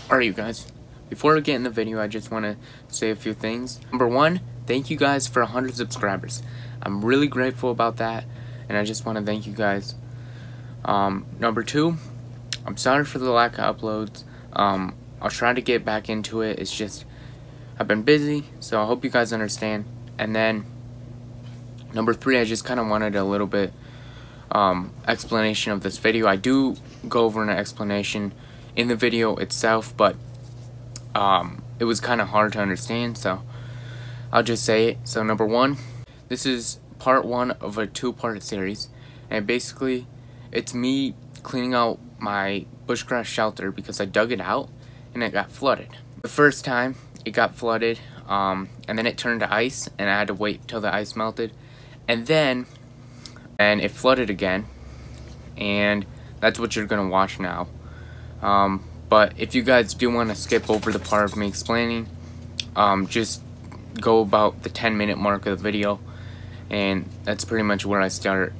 Alright, you guys, before we get in the video, I just want to say a few things. Number one, thank you guys for 100 subscribers. I'm really grateful about that, and I just want to thank you guys. Number two, I'm sorry for the lack of uploads. I'll try to get back into it. It's just, I've been busy, so I hope you guys understand. And then, number three, I just kind of wanted a little bit explanation of this video. I do go over an explanation in the video itself, but it was kind of hard to understand, so I'll just say it. So number one, this is part one of a two-part series, and basically it's me cleaning out my bushcraft shelter because I dug it out and it got flooded. The first time it got flooded, and then it turned to ice, and I had to wait till the ice melted, and then it flooded again, and that's what you're gonna watch now. But if you guys do want to skip over the part of me explaining, just go about the 10-minute mark of the video, and that's pretty much where I start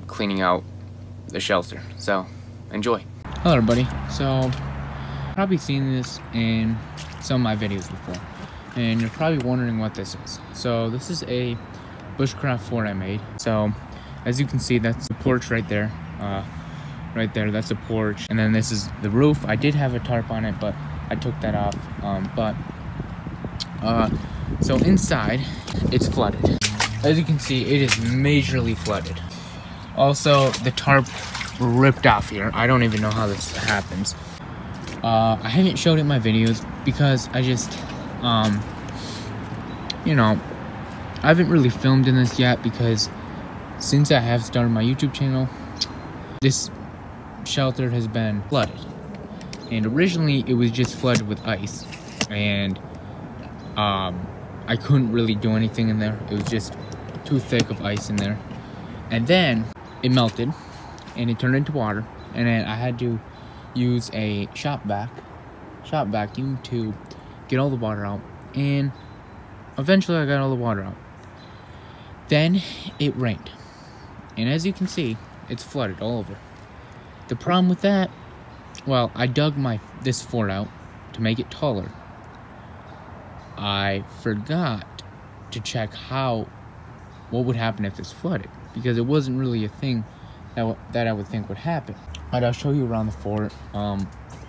cleaning out the shelter. So enjoy. Hello everybody. So you've probably seen this in some of my videos before, and you're probably wondering what this is. So this is a bushcraft fort I made. So as you can see, that's the porch right there. Right there, that's the porch, and then this is the roof. I did have a tarp on it, but I took that off. So inside, it's flooded. As you can see, it is majorly flooded. Also, the tarp ripped off here. I don't even know how this happens. I haven't showed it in my videos because I just, you know, I haven't really filmed in this yet because since I have started my YouTube channel, this shelter has been flooded, and originally it was just flooded with ice, and I couldn't really do anything in there. It was just too thick of ice in there, and then it melted and it turned into water, and then I had to use a shop vacuum to get all the water out, and eventually I got all the water out. Then it rained, and as you can see, it's flooded all over. The problem with that, well, I dug this fort out to make it taller. I forgot to check what would happen if this flooded, because it wasn't really a thing that I would think would happen. But I'll show you around the fort.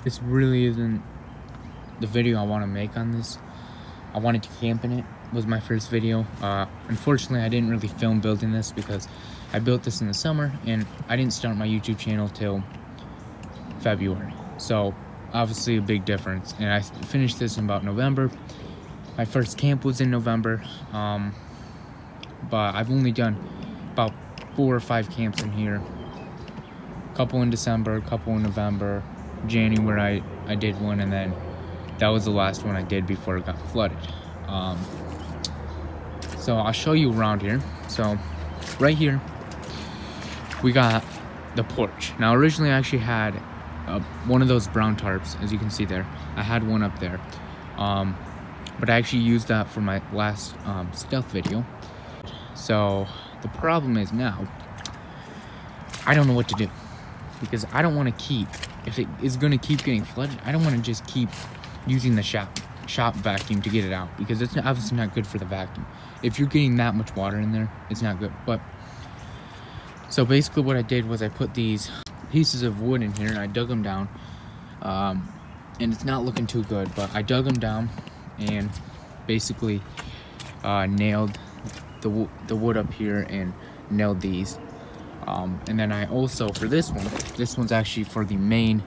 This really isn't the video I want to make on this. I wanted to camp in it. It was my first video. Unfortunately, I didn't really film building this because I built this in the summer, and I didn't start my YouTube channel till February. So obviously a big difference. And I finished this in about November. My first camp was in November. But I've only done about 4 or 5 camps in here. A couple in December, a couple in November. January I did one, and then that was the last one I did before it got flooded. So I'll show you around here. So right here we got the porch. Now originally I actually had one of those brown tarps, as you can see there. I had one up there, but I actually used that for my last stealth video. So the problem is now I don't know what to do, because I don't want to keep, if it is going to keep getting flooded, I don't want to just keep using the shop vacuum to get it out, because it's obviously not good for the vacuum. If you're getting that much water in there, it's not good. But so basically what I did was I put these pieces of wood in here, and I dug them down, and it's not looking too good, but I dug them down and basically nailed the wood up here and nailed these, and then I also, for this one's actually for the main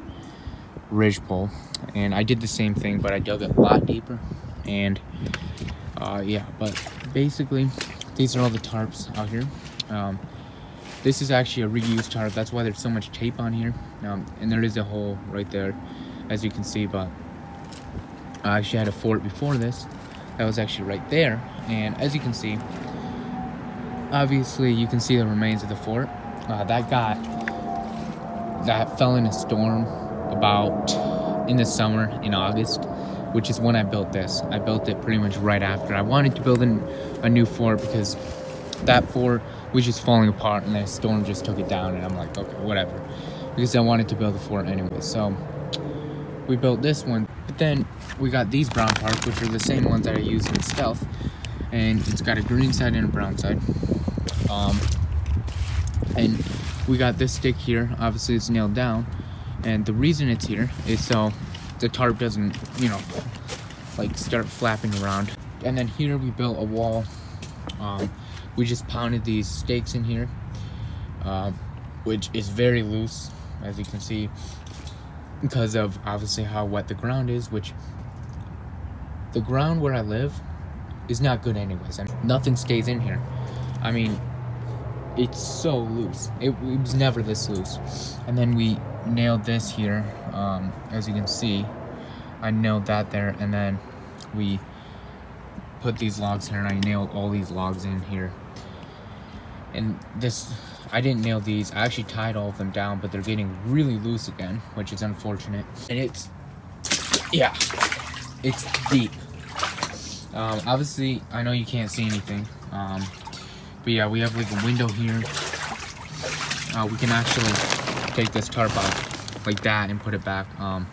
ridge pole, and I did the same thing, but I dug it a lot deeper. And yeah, but basically these are all the tarps out here. This is actually a reused tarp. That's why there's so much tape on here, and there is a hole right there, as you can see. But I actually had a fort before this that was actually right there, and as you can see, obviously you can see the remains of the fort. That fell in a storm about in the summer, in August, which is when I built this. I built it pretty much right after. I wanted to build a new fort because that fort was just falling apart, and then a storm just took it down, and I'm like, okay, whatever, because I wanted to build a fort anyway. So we built this one. But then we got these brown tarps, which are the same ones that I used in Stealth, and it's got a green side and a brown side. And we got this stick here. Obviously it's nailed down, and the reason it's here is so the tarp doesn't, you know, like start flapping around. And then here we built a wall. We just pounded these stakes in here, which is very loose, as you can see, because of obviously how wet the ground is, which the ground where I live is not good anyways. I mean, nothing stays in here. I mean, it's so loose. It was never this loose. And then we nailed this here, as you can see. I nailed that there, and then we put these logs here, and I nailed all these logs in here. And this, I didn't nail these. I actually tied all of them down, but they're getting really loose again, which is unfortunate. And it's, yeah, it's deep. Obviously, I know you can't see anything, but yeah, we have like a window here. We can actually take this tarp off like that and put it back. And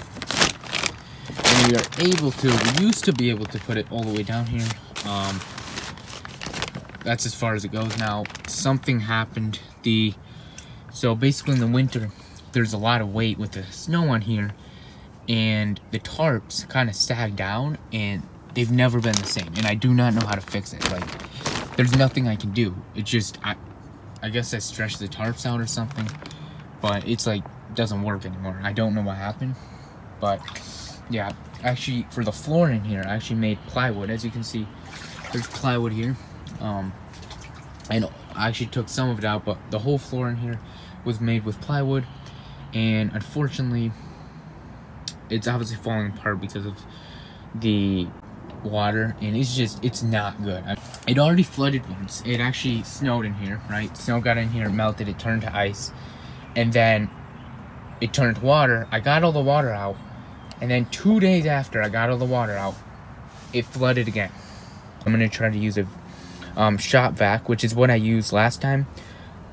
we are able to, we used to be able to put it all the way down here. That's as far as it goes now. Something happened. So basically in the winter, there's a lot of weight with the snow on here, and the tarps kind of sag down, and they've never been the same, and I do not know how to fix it. Like, there's nothing I can do. It just, I guess I stretched the tarps out or something, but it's like, doesn't work anymore. I don't know what happened, but yeah, actually for the floor in here, I actually made plywood. As you can see, there's plywood here. And I actually took some of it out, but the whole floor in here was made with plywood, and unfortunately it's obviously falling apart because of the water, and it's not good. It already flooded once. It actually snowed in here, right? Snow got in here, melted, it turned to ice, and then it turned to water. I got all the water out, and then 2 days after I got all the water out, it flooded again. I'm gonna try to use a shop vac, which is what I used last time.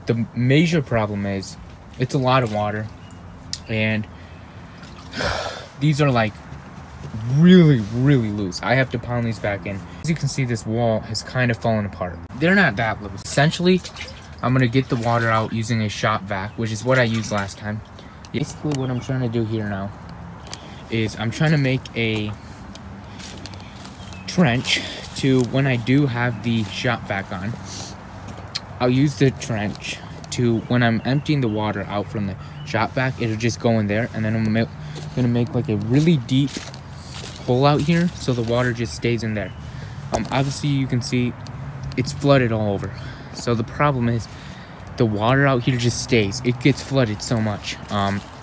The major problem is it's a lot of water, and these are like really loose. I have to pound these back in. As you can see, this wall has kind of fallen apart. They're not that loose. Essentially, I'm gonna get the water out using a shop vac, which is what I used last time. Basically what I'm trying to do here now is I'm trying to make a trench to, when I do have the shop vac on, I'll use the trench to, when I'm emptying the water out from the shop vac, it'll just go in there, and then I'm gonna make like a really deep hole out here so the water just stays in there. Obviously you can see it's flooded all over. So the problem is the water out here just stays. It gets flooded so much.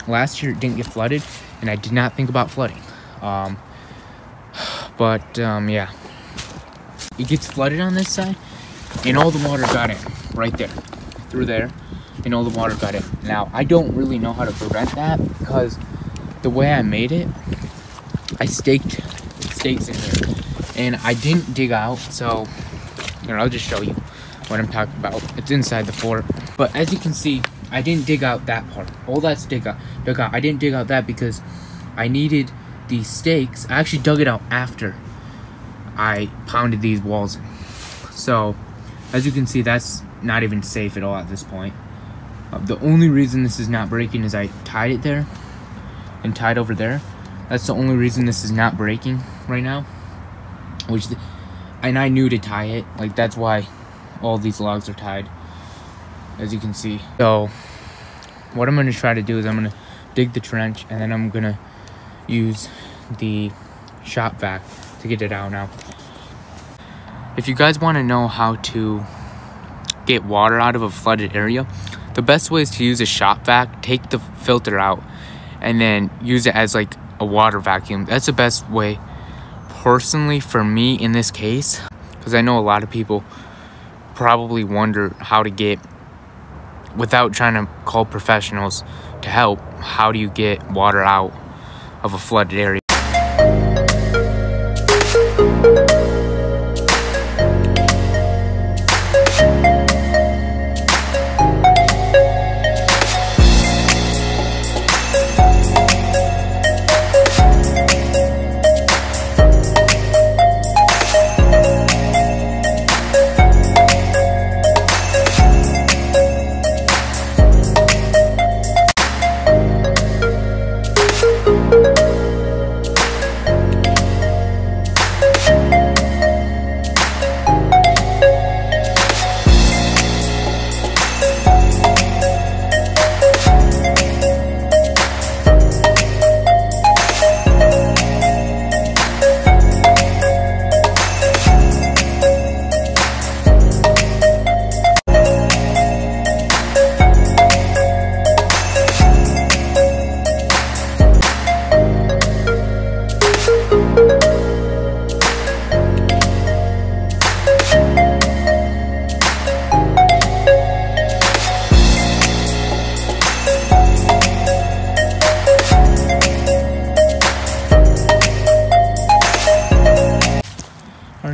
Last year it didn't get flooded, and I did not think about flooding. Yeah, it gets flooded on this side, and all the water got in right there, through there, and all the water got in. Now I don't really know how to prevent that, because the way I made it, I staked stakes in here, and I didn't dig out. So here, I'll just show you what I'm talking about. It's inside the fort, but as you can see, I didn't dig out that part. All that's dug out. I didn't dig out that because I needed these stakes. I actually dug it out after I pounded these walls in. So as you can see, that's not even safe at all at this point. The only reason this is not breaking is I tied it there and tied over there. That's the only reason this is not breaking right now. And I knew to tie it. Like, that's why all these logs are tied, as you can see. So what I'm going to try to do is I'm going to dig the trench, and then I'm going to use the shop vac to get it out now. If you guys want to know how to get water out of a flooded area, the best way is to use a shop vac, take the filter out, and then use it as like a water vacuum. That's the best way, personally, for me in this case, because I know a lot of people probably wonder how to get, without trying to call professionals to help, how do you get water out of a flooded area?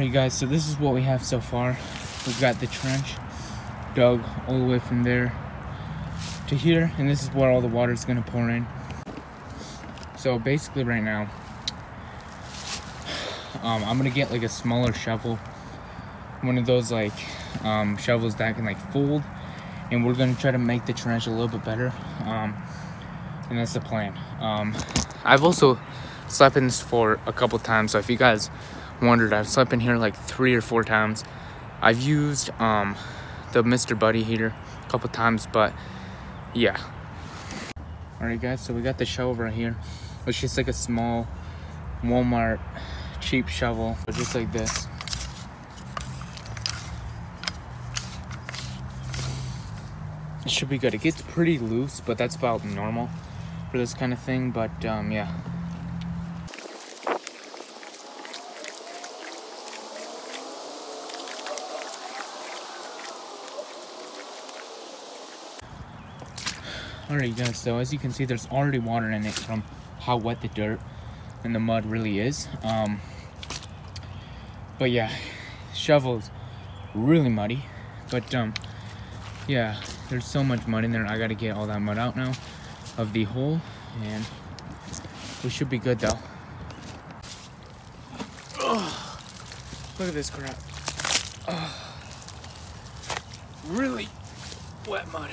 Alright guys, so this is what we have so far. We've got the trench dug all the way from there to here, and this is where all the water is going to pour in. So basically right now, I'm going to get like a smaller shovel, one of those like shovels that can like fold, and we're going to try to make the trench a little bit better, and that's the plan. I've also slept in this for a couple times, so if you guys wondered, I've slept in here like 3 or 4 times. I've used the Mr. Buddy heater a couple times, but yeah. Alright guys, so we got the shovel right here. It's just like a small Walmart cheap shovel, just like this. It should be good. It gets pretty loose, but that's about normal for this kind of thing, but yeah. Alright guys, so as you can see, there's already water in it from how wet the dirt and the mud really is. But yeah, shovel's really muddy, but yeah, there's so much mud in there. I gotta get all that mud out now of the hole, and we should be good though. Oh, look at this crap. Oh, really wet mud.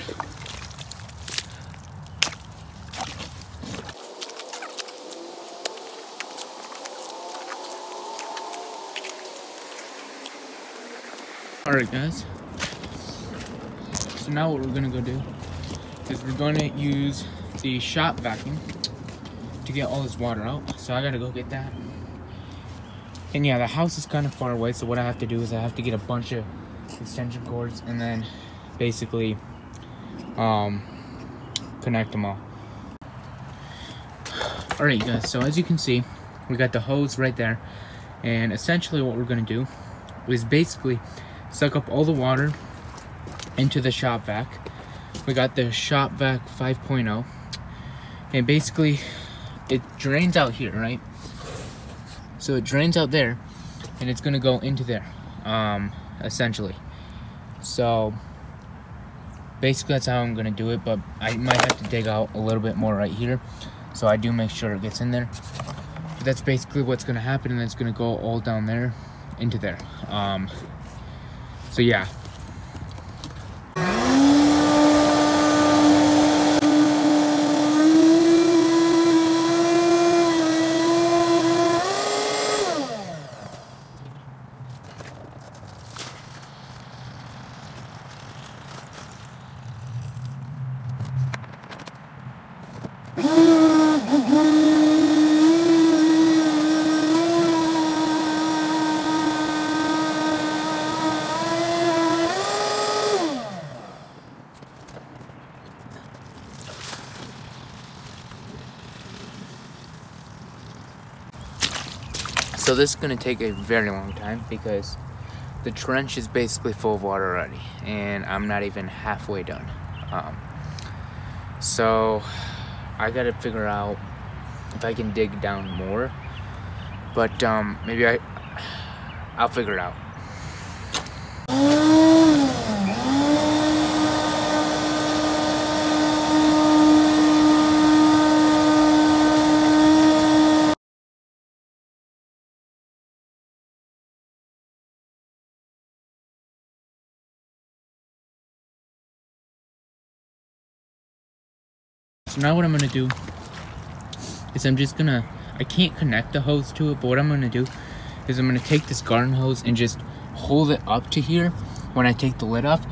Alright guys, so now what we're gonna go do is we're gonna use the shop vacuum to get all this water out. So I gotta go get that. And yeah, the house is kind of far away, so what I have to do is I have to get a bunch of extension cords and then basically connect them all. Alright guys, so as you can see, we got the hose right there, and essentially what we're gonna do is basically suck up all the water into the shop vac. We got the shop vac 5.0, and basically it drains out here, right? So it drains out there, and it's gonna go into there, essentially. So basically that's how I'm gonna do it, but I might have to dig out a little bit more right here, so I do make sure it gets in there. But that's basically what's gonna happen, and it's gonna go all down there into there. So yeah. So this is going to take a very long time because the trench is basically full of water already, and I'm not even halfway done. So I got to figure out if I can dig down more, but maybe I'll figure it out. So now what I'm gonna do is I can't connect the hose to it, but what I'm gonna do is I'm gonna take this garden hose and just hold it up to here when I take the lid off,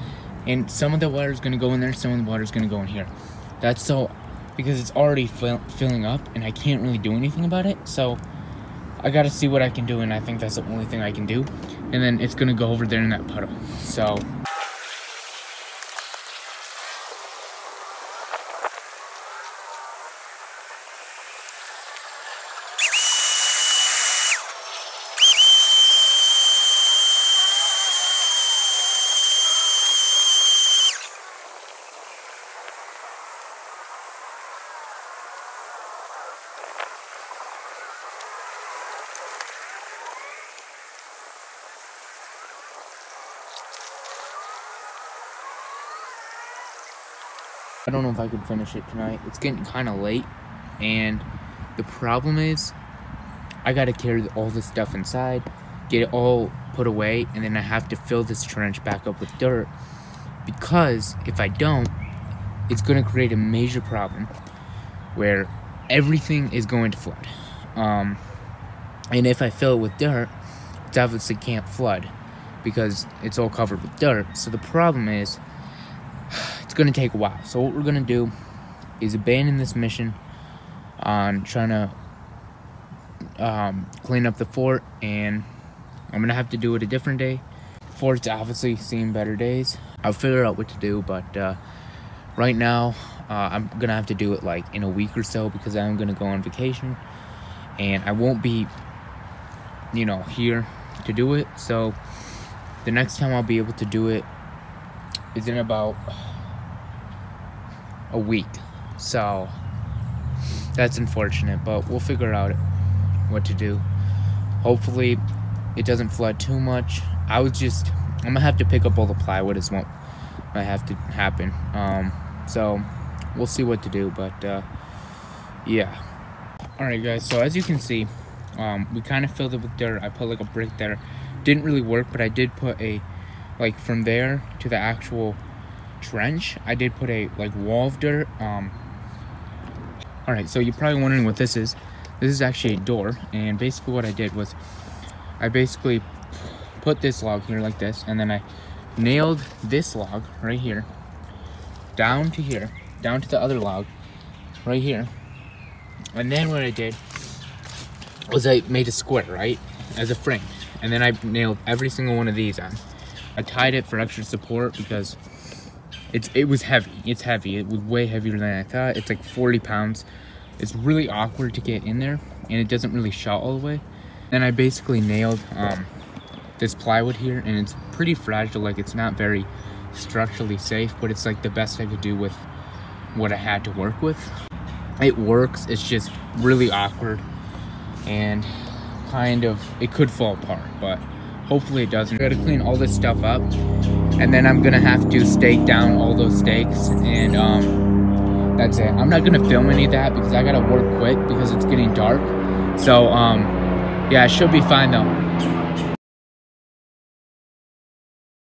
and some of the water is gonna go in there, some of the water is gonna go in here. That's so, because it's already filling up and I can't really do anything about it, so I gotta see what I can do, and I think that's the only thing I can do, and then it's gonna go over there in that puddle. So I don't know if I could finish it tonight. It's getting kind of late, and the problem is I gotta carry all this stuff inside, get it all put away, and then I have to fill this trench back up with dirt, because if I don't, it's gonna create a major problem where everything is going to flood. And if I fill it with dirt, it obviously can't flood because it's all covered with dirt. So the problem is, it's gonna take a while. So what we're gonna do is abandon this mission on trying to clean up the fort, and I'm gonna have to do it a different day. Fort's obviously seen better days. I'll figure out what to do, but right now I'm gonna have to do it like in a week or so, because I'm gonna go on vacation and I won't be, you know, here to do it. So the next time I'll be able to do it is in about a week. So that's unfortunate, but we'll figure out what to do. Hopefully it doesn't flood too much. I'm gonna have to pick up all the plywood is what might have to happen. So we'll see what to do, but yeah. Alright guys, so as you can see, we kind of filled it with dirt. I put like a brick there. Didn't really work, but I did put a, like from there to the actual trench, I did put a like wall of dirt. Alright, so you're probably wondering what this is. This is actually a door, and basically what I did was I basically put this log here like this, and then I nailed this log right here down to here, down to the other log right here. And then what I did was I made a square, right, as a frame, and then I nailed every single one of these on. I tied it for extra support because it was heavy. It's heavy. It was way heavier than I thought. It's like 40 pounds. It's really awkward to get in there, and it doesn't really shut all the way. Then I basically nailed this plywood here, and it's pretty fragile. Like, it's not very structurally safe, but it's like the best I could do with what I had to work with. It works. It's just really awkward, and kind of, it could fall apart, but hopefully it doesn't. I gotta clean all this stuff up, and then I'm gonna have to stake down all those stakes, and that's it. I'm not gonna film any of that because I gotta work quick because it's getting dark. So yeah, it should be fine though.